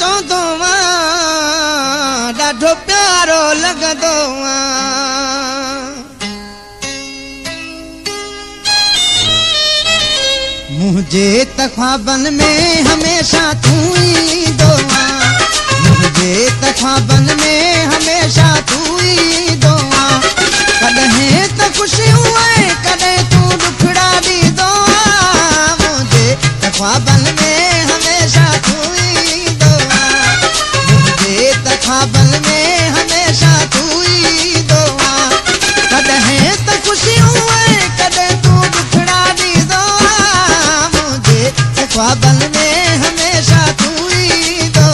चौंदो ॾाढो प्यारो लॻंदो मुझे त ख्वाबन में हमेशा तू ईंदो मुझे त ख्वाबन में हमेशा तू ईंदो कॾहिं त ख़ुशियूं कॾहिं तू दुखड़ा ॾींदो मुझे त ख्वाबन में हमेशा तू ईंदो मुझे त ख्वाबन में हमेशा तू ईंदो कॾहिं त ख़ुशियूं कॾहिं तू दुखड़ा ॾींदो मुझे त ख्वाबन में हमेशा तू ईंदो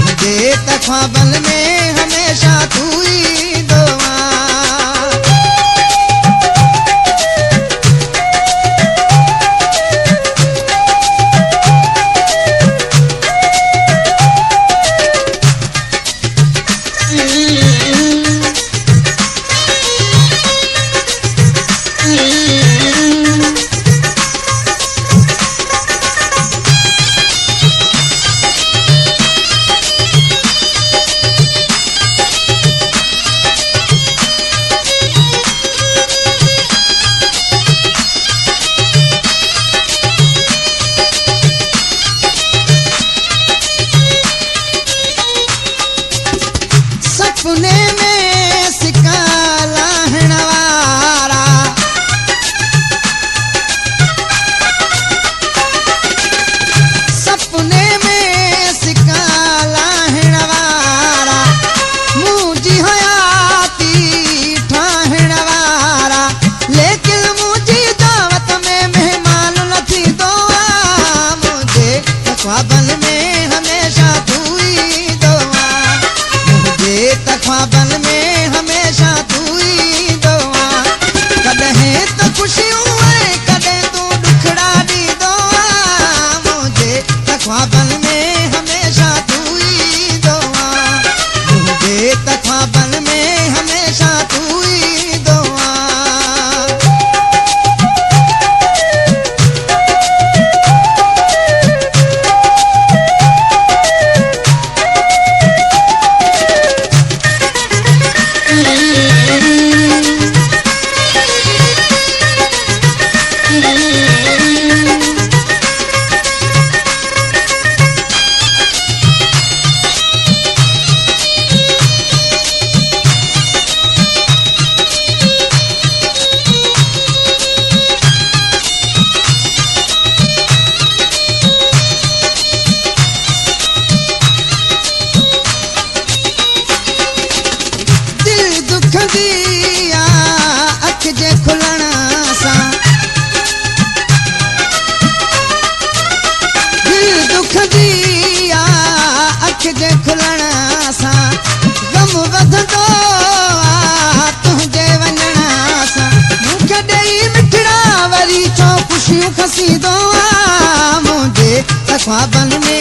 मुझे त ख्वाबन में हमेशा तू ईंदो सपने में सिका लाहण वारा सपने में सिका लाहण वारा मुझी हयाती ठाहण वारा लेकिन मुझी दावत में मेहमान न थी दो मुझे ख्वाबन में हमेशा तू ईंदो मुझे त ख्वाबन में हमेशा तू ईंदो कॾहिं त ख़ुशियूं कॾहिं तू दुखड़ा ॾींदो मुझे त ख्वाबन में हमेशा तू ईंदो मुझे त ख्वाबन में हमेशा तू ईंदो दिया अख जे खुलण सां दिल दुख दिया अख जे खुलण सां गम वधंदो तुंहिंजे वञण सां मूंखे ॾेई मिठड़ा वरी चो ख़ुशियूं खसींदो मुंहिंजे त ख्वाबन में